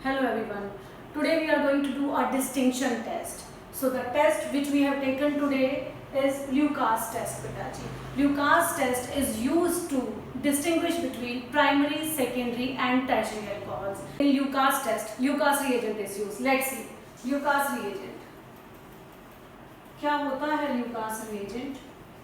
Hello everyone. Today we are going to do a distinction test. So the test which we have taken today is Lucas test. Betaji. Lucas test is used to distinguish between primary, secondary and tertiary alcohols. In Lucas test, Lucas reagent is used. Let's see. Lucas reagent. क्या होता है Lucas reagent?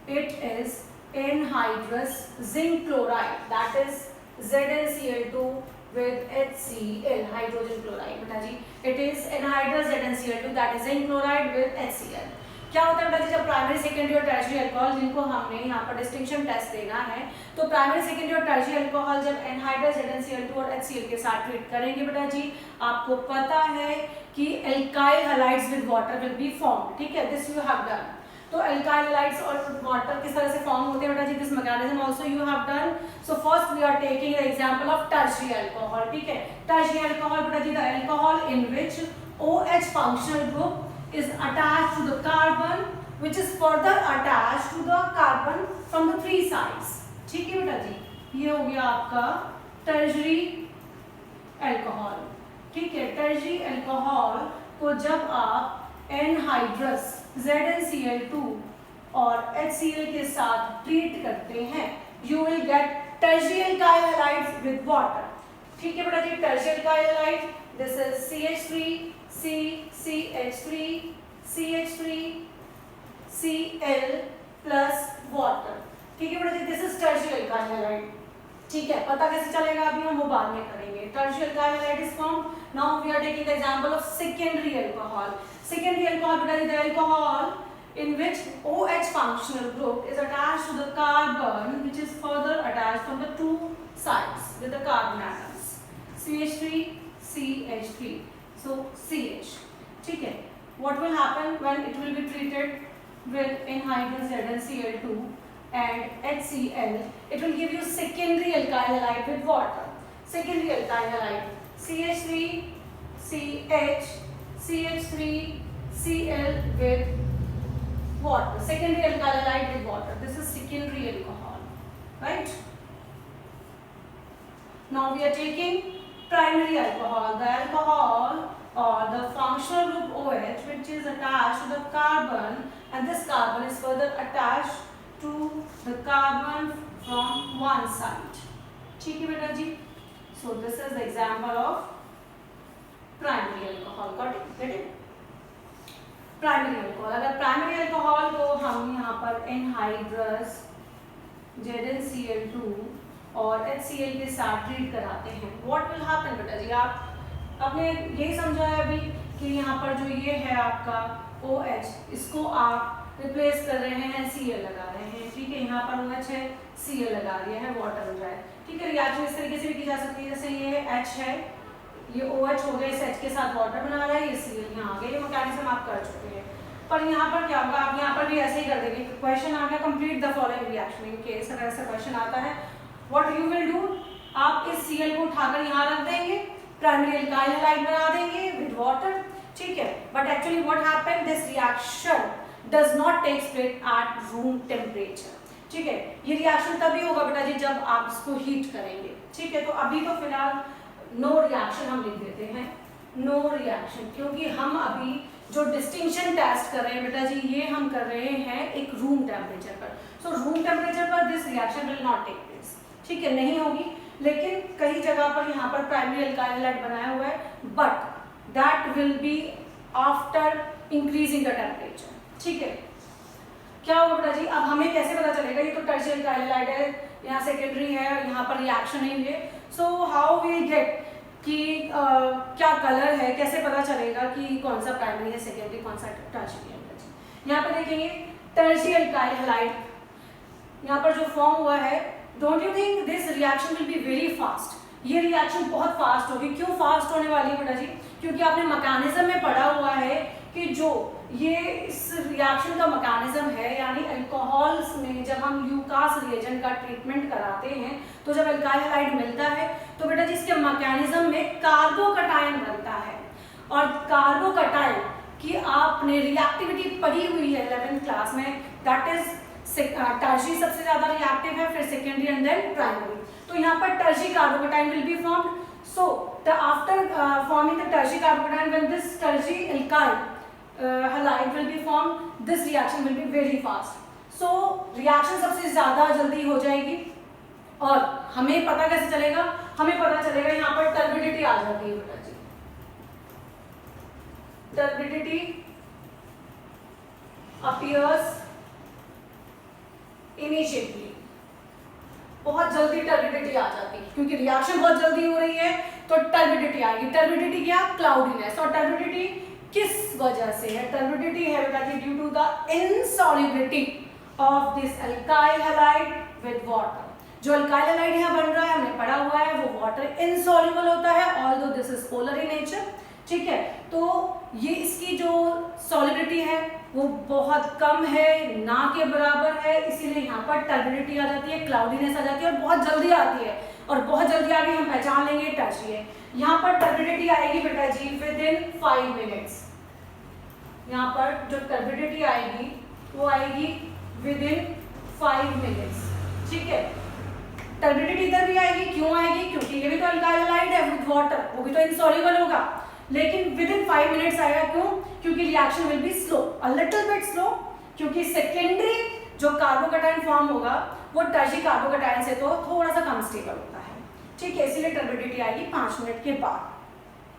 It is anhydrous zinc chloride, that is ZnCl2 with HCl, hydrogen chloride. बेटा जी, it is anhydrous ZnCl2, that is zinc chloride with HCl. क्या होता है बेटा जी, जब primary, secondary और टर्शियरी अल्कोहल जिनको हमने यहाँ पर डिस्टिंक्शन टेस्ट देना है, तो प्राइमरी, सेकेंडरी और टर्शियरी अल्कोहल जब एनहाइड्रस ZnCl2 और HCl के साथ ट्रीट करेंगे बेटा जी, आपको पता है कि alkyl halides with water will be form. ठीक है, दिस यू हैव डन. तो अल्काइल हैलाइड्स और वाटर किस तरह से फॉर्म होते हैं बेटा जी, this mechanism also you have done. So first we are taking the example of tertiary alcohol. ठीक है, टर्शियरी अल्कोहल बेटा जी, the alcohol in which OH functional group is attached to the carbon which is further attached to the carbon from the three sides. ठीक है बेटा जी, ये हो गया आपका टर्शियरी अल्कोहल. ठीक है, टर्शियरी अल्कोहल को जब आप एनहाइड्रस ZnCl2 और HCl के साथ ट्रीट करते हैं, you will get tertiary alkyl halides with water. ठीक है बेटा जी, tertiary alkyl halide, this is CH3 C CH3 CH3 Cl plus water. ठीक है बेटा जी, this is tertiary alkyl halide. ठीक है, पता कैसे चलेगा अभी हम वो बाद में करेंगे. Tertiary alkyl halide is form. Now we are taking the example of secondary alcohol. Secondary alcohol बेटा जी, the alcohol in which OH functional group is attached to the carbon which is further attached from the two sides with the carbon atoms, CH3 CH3, so CH. ठीक है, what will happen when it will be treated with anhydrous ZnCl2 and HCl? It will give you secondary alkyl halide with water. Secondary alkyl halide CH3 CH CH3 Cl with water. Secondary alkyl halide with water. This is secondary alcohol, right? Now we are taking primary alcohol. The alcohol or the functional group OH which is attached to the carbon, and this carbon is further attached to the carbon from one side. ठीक है बेटा जी. So this is the example of primary alcohol. Got it? Get it? Primary alcohol. अगर primary alcohol को हम यहाँ पर anhydrous ZnCl2 और HCl के साथ ट्रीट कराते हैं, व्हाट विल हैपन बेटा जी? आपने यही समझा है अभी कि यहाँ पर जो ये है आपका OH, इसको आप रिप्लेस कर रहे हैं, Cl लगा रहे हैं. ठीक है, यहाँ पर OH है, Cl लगा दिया है, वाटर हो जाए. ठीक है, रिएक्शन इस तरीके से भी की जा सकती है. जैसे ये H है, ये OH हो गया, इस H के साथ वाटर बना रहा है, ये Cl यहाँ आ गया. ये मैकेनिज्म आप कर चुके हैं. पर यहाँ पर क्या होगा, आप यहाँ पर भी ऐसे ही कर देंगे. क्वेश्चन आ गया, complete the following reaction. In case अगर ऐसा क्वेश्चन आता है, व्हाट यू विल डू, आप इस Cl को उठाकर यहाँ रख देंगे, प्राइमरी अल्काइल हैलाइड बना देंगे विद वाटर. ठीक है, but actually what happened, this reaction does not takes place at room temperature. ठीक है, ये रिएक्शन तभी होगा बेटा जी जब आप इसको हीट करेंगे. ठीक है, तो अभी तो फिलहाल नो रिएक्शन हम लिख देते हैं, नो रिएक्शन, क्योंकि हम अभी जो डिस्टिंक्शन टेस्ट कर रहे हैं बेटा जी, ये हम कर रहे हैं एक रूम टेम्परेचर पर. सो रूम टेम्परेचर पर this reaction will not take place. ठीक है, नहीं होगी. लेकिन कई जगह पर यहाँ पर प्राइमरी अल्काइल हैलाइड बनाया हुआ है, but that will be after increasing the temperature. ठीक है, क्या होगा बेटा जी, अब हमें कैसे पता चलेगा, ये तो टर्शियरी अल्काइल हैलाइड है, यहाँ सेकेंडरी है, यहाँ पर रिएक्शन नहीं है. सो हाउ विल गेट कि क्या कलर है, कैसे पता चलेगा कि कौन सा प्राइमरी है, सेकेंडरी, कौन सा टर्शियरी है. यहाँ पर देखेंगे टर्शियरी अल्काइल हैलाइड यहाँ पर जो फॉर्म हुआ है, don't you think this reaction will be very fast. ये रिएक्शन बहुत फास्ट होगी. क्यों फास्ट होने वाली है बेटा जी? क्योंकि आपने मैकेनिज्म में पढ़ा हुआ है कि जो ये इस रिएक्शन का मैकेनिज्म है, यानी अल्कोहल्स में जब हम ल्यूकास रिएजेंट का ट्रीटमेंट कराते हैं, तो जब अल्काइल हैलाइड मिलता है तो बेटा जी इसके मैकेनिज्म में कार्बोकटायन बनता है. और कार्बोकटायन की आपने रिएक्टिविटी पढ़ी हुई है 11th क्लास में, दैट इज टर्शियरी सबसे ज्यादा रिएक्टिव है, फिर सेकेंडरी एंड देन प्राइमरी. तो यहाँ पर tertiary carbocation will be formed. So the after forming the tertiary carbocation, when this tertiary alkyl halide will be formed, this reaction will be very fast. So reaction सबसे ज़्यादा जल्दी हो जाएगी. और हमें पता कैसे चलेगा? हमें पता चलेगा यहाँ पर टर्बिडिटी आ जाती है बेटा जी. Turbidity appears immediately. बहुत जल्दी टर्बिडिटी आ जाती है क्योंकि रिएक्शन बहुत जल्दी हो रही है, तो टर्बिडिटी आएगी. टर्बिडिटी क्या? क्लाउडीनेस. और टर्बिडिटी किस वजह से है? टर्बिडिटी है बेटा जी due to the insolubility of this alkyl halide with water. जो अल्काइल हैलाइड यहाँ बन रहा है, हमने पढ़ा हुआ है, वो वाटर इनसॉल्युबल होता है, although this is polar in nature. ठीक है, तो ये इसकी जो सॉलिबिलिटी है वो बहुत कम है, ना के बराबर है, इसीलिए यहाँ पर टर्बिडिटी आ जाती है, क्लाउडीनेस आ जाती है और बहुत जल्दी आती है. और बहुत जल्दी आगे हम पहचान लेंगे टर्शियरी है. यहाँ पर टर्बिडिटी आएगी बेटा जी विद इन 5 मिनट्स. यहाँ पर जो टर्बिडिटी आएगी वो आएगी विद इन 5 मिनट्स. ठीक है, टर्बिडिटी इधर भी आएगी. क्यों आएगी? क्योंकि ये भी तो अल्काइल हैलाइड है विद वाटर, वो भी तो इनसॉल्युबल होगा, लेकिन विद इन 5 मिनट्स आएगा. क्यों? क्योंकि reaction will be slow, a little bit slow, क्योंकि सेकेंडरी जो कार्बोकैटायन फॉर्म होगा वो टर्शियरी कार्बोकैटायन से तो थोड़ा सा कम स्टेबल होता है. ठीक है, इसीलिए टर्बिडिटी आएगी 5 मिनट के बाद.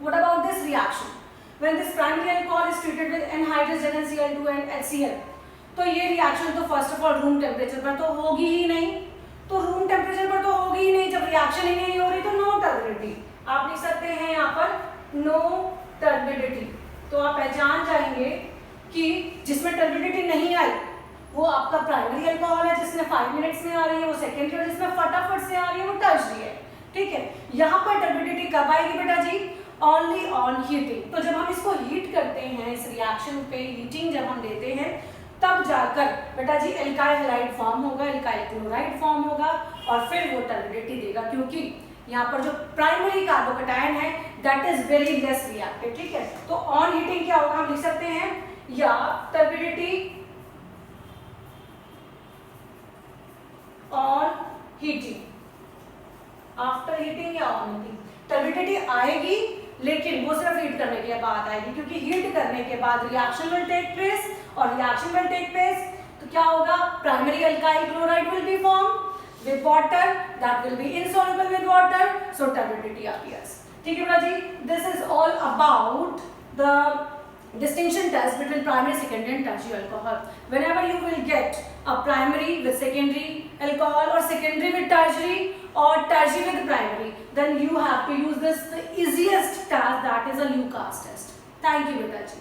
What about this reaction? When this primary alcohol is treated with anhydrous NaCl2 and HCl, तो ये रिएक्शन तो first of all room temperature पर तो होगी ही नहीं. तो रूम टेम्परेचर पर तो होगी ही नहीं, जब रिएक्शन ही नहीं हो रही तो नो टर्बिडिटी. आप लिख सकते हैं यहाँ पर नो टर्बिडिटी. तो आप पहचान जाएंगे कि जिसमें टर्बिडिटी नहीं आई वो आपका प्राइमरी अल्कोहल है, जिसमें 5 मिनट्स में आ रही है वो सेकेंडरी, और जिसमें फटाफट से आ रही है वो टर्शियरी है. ठीक है, यहाँ पर टर्बिडिटी कब आएगी बेटा जी? Only on heating. तो जब हम इसको हीट करते हैं, इस रिएक्शन पे हीटिंग जब हम देते हैं, तब जाकर बेटा जी एल्काइल हैलाइड फॉर्म होगा, एल्काइल क्लोराइड फॉर्म होगा, और फिर वो टर्बिडिटी देगा, क्योंकि यहाँ पर जो प्राइमरी कार्बोकैटायन है that is very less reactive. ठीक है, तो ऑन हीटिंग क्या होगा? हम लिख सकते हैं या turbidity on heating, after heating या ऑन हीटिंग. टर्बिडिटी आएगी लेकिन वो सिर्फ हीट करने के बाद आएगी, क्योंकि हीट करने के बाद रिएक्शन विल टेक प्लेस, और रिएक्शन विल टेक प्लेस तो क्या होगा? Primary alkyl chloride will be form with water that will be insoluble with water, so turbidity appears. ठीक है जी, this is all about the distinction test between primary, secondary and tertiary alcohol. Whenever you will get a primary with secondary alcohol or secondary with tertiary or tertiary with primary, then you have to use this the easiest test, that is a Lucas test. Thank you beta ji.